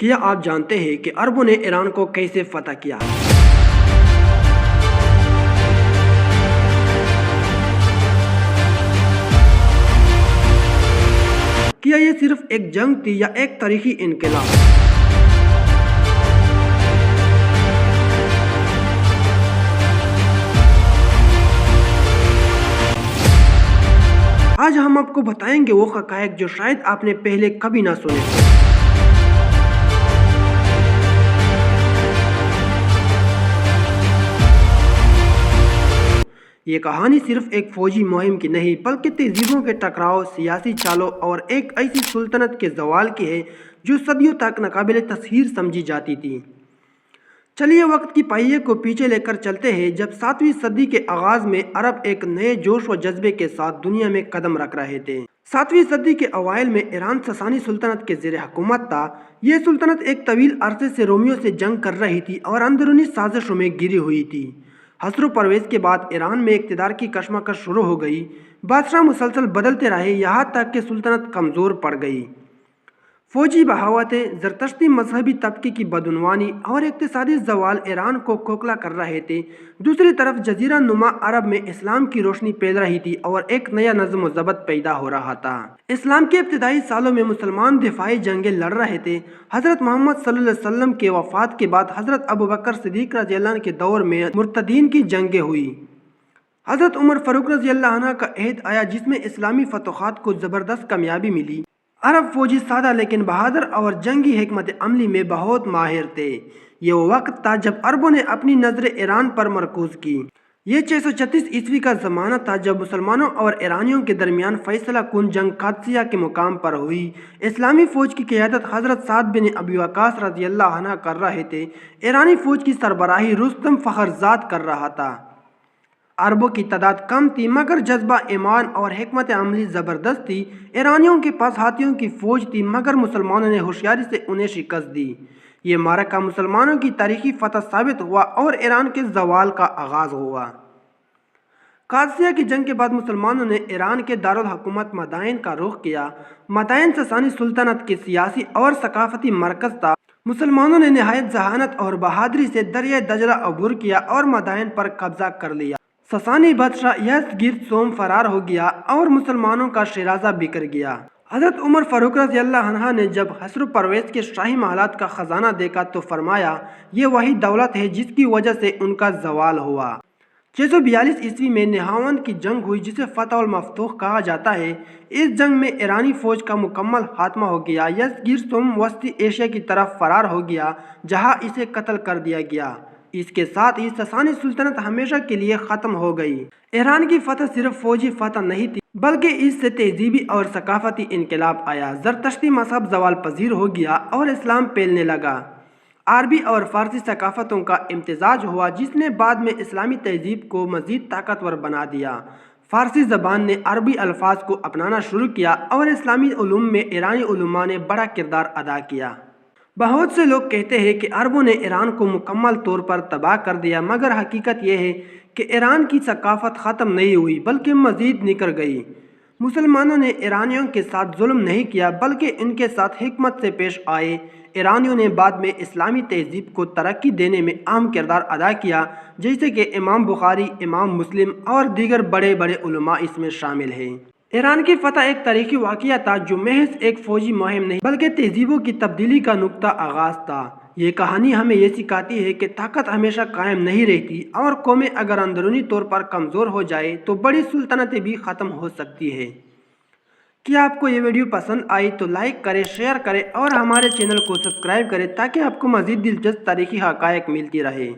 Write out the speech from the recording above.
کیا آپ جانتے ہیں کہ عربوں نے ایران کو کیسے فتح کیا؟ کیا یہ صرف ایک جنگ تھی یا ایک تاریخی انقلاب؟ آج ہم آپ کو بتائیں گے وہ حقائق جو شاید آپ نے پہلے کبھی نہ سنے ہوں۔ یہ کہانی صرف ایک فوجی مہم کی نہیں بلکہ تہذیبوں کے ٹکراؤ، سیاسی چالوں اور ایک ایسی سلطنت کے زوال کی ہے جو صدیوں تک ناقابل تسخیر سمجھی جاتی تھی۔ چلیے وقت کی پہیے کو پیچھے لے کر چلتے ہیں جب 7ویں صدی کے آغاز میں عرب ایک نئے جوش و جذبے کے ساتھ دنیا میں قدم رکھ رہے تھے۔ 7ویں صدی کے اوائل میں ایران ساسانی سلطنت کے زیر حکومت تھا۔ یہ سلطنت ایک طویل عرصے سے رومیوں سے جنگ کر رہی تھی اور اندرونی سازشوں میں گری ہوئی تھی۔ حصر و پرویز کے بعد ایران میں اقتدار کی کشمکش شروع ہو گئی۔ بادشاہ مسلسل بدلتے رہے یہاں تک کہ سلطنت کمزور پڑ گئی۔ فوجی بغاوتیں، زرتشتی مذہبی طبقے کی بدعنوانی اور اقتصادی زوال ایران کو کھوکھلا کر رہے تھے۔ دوسری طرف جزیرہ نما عرب میں اسلام کی روشنی پھیل رہی تھی اور ایک نیا نظم و ضبط پیدا ہو رہا تھا۔ اسلام کے ابتدائی سالوں میں مسلمان دفاعی جنگیں لڑ رہے تھے۔ حضرت محمد صلی اللہ علیہ وسلم کے وفات کے بعد حضرت ابوبکر صدیق رضی اللہ عنہ کے دور میں مرتدین کی جنگیں ہوئی۔ حضرت عمر فاروق رضی اللہ عنہ کا عہد آیا جس میں اسلامی فتوحات کو زبردست کامیابی ملی۔ عرب فوجی سادہ لیکن بہادر اور جنگی حکمت عملی میں بہت ماہر تھے۔ یہ وہ وقت تھا جب عربوں نے اپنی نظر ایران پر مرکوز کی۔ یہ 636 عیسوی کا زمانہ تھا جب مسلمانوں اور ایرانیوں کے درمیان فیصلہ کن جنگ قادسیہ کے مقام پر ہوئی۔ اسلامی فوج کی قیادت حضرت سعد بن ابی وقاص رضی اللہ عنہ کر رہے تھے۔ ایرانی فوج کی سربراہی رستم فخرزاد کر رہا تھا۔ عربوں کی تعداد کم تھی مگر جذبہ ایمان اور حکمت عملی زبردست تھی۔ ایرانیوں کے پاس ہاتھیوں کی فوج تھی مگر مسلمانوں نے ہوشیاری سے انہیں شکست دی۔ یہ معرکہ مسلمانوں کی تاریخی فتح ثابت ہوا اور ایران کے زوال کا آغاز ہوا۔ قادسیہ کی جنگ کے بعد مسلمانوں نے ایران کے دارالحکومت مدائن کا رخ کیا۔ مدائن ساسانی سلطنت کے سیاسی اور ثقافتی مرکز تھا۔ مسلمانوں نے نہایت ذہانت اور بہادری سے دریائے دجلہ عبور کیا اور مدائن پر قبضہ کر لیا۔ ساسانی بادشاہ یزگرد فرار ہو گیا اور مسلمانوں کا شیرازہ بکھر گیا۔ حضرت عمر فاروق رضی اللہ عنہ نے جب حصر و پرویز کے شاہی محلات کا خزانہ دیکھا تو فرمایا یہ وہی دولت ہے جس کی وجہ سے ان کا زوال ہوا۔ 642 عیسوی میں نہاوند کی جنگ ہوئی جسے فتح المفتوح کہا جاتا ہے۔ اس جنگ میں ایرانی فوج کا مکمل خاتمہ ہو گیا۔ یزگرد وسطی ایشیا کی طرف فرار ہو گیا جہاں اسے قتل کر دیا گیا۔ اس کے ساتھ ہی ساسانی سلطنت ہمیشہ کے لیے ختم ہو گئی۔ ایران کی فتح صرف فوجی فتح نہیں تھی بلکہ اس سے تہذیبی اور ثقافتی انقلاب آیا۔ زرتشتی مذہب زوال پذیر ہو گیا اور اسلام پھیلنے لگا۔ عربی اور فارسی ثقافتوں کا امتزاج ہوا جس نے بعد میں اسلامی تہذیب کو مزید طاقتور بنا دیا۔ فارسی زبان نے عربی الفاظ کو اپنانا شروع کیا اور اسلامی علوم میں ایرانی علماء نے بڑا کردار ادا کیا۔ بہت سے لوگ کہتے ہیں کہ عربوں نے ایران کو مکمل طور پر تباہ کر دیا مگر حقیقت یہ ہے کہ ایران کی ثقافت ختم نہیں ہوئی بلکہ مزید نکھر گئی۔ مسلمانوں نے ایرانیوں کے ساتھ ظلم نہیں کیا بلکہ ان کے ساتھ حکمت سے پیش آئے۔ ایرانیوں نے بعد میں اسلامی تہذیب کو ترقی دینے میں اہم کردار ادا کیا جیسے کہ امام بخاری، امام مسلم اور دیگر بڑے بڑے علماء اس میں شامل ہیں۔ ایران کی فتح ایک تاریخی واقعہ تھا جو محض ایک فوجی مہم نہیں بلکہ تہذیبوں کی تبدیلی کا نقطہ آغاز تھا۔ یہ کہانی ہمیں یہ سکھاتی ہے کہ طاقت ہمیشہ قائم نہیں رہتی اور قومیں اگر اندرونی طور پر کمزور ہو جائے تو بڑی سلطنتیں بھی ختم ہو سکتی ہے۔ کیا آپ کو یہ ویڈیو پسند آئی تو لائک کریں، شیئر کریں اور ہمارے چینل کو سبسکرائب کریں تاکہ آپ کو مزید دلچسپ تاریخی حقائق ملتی رہے۔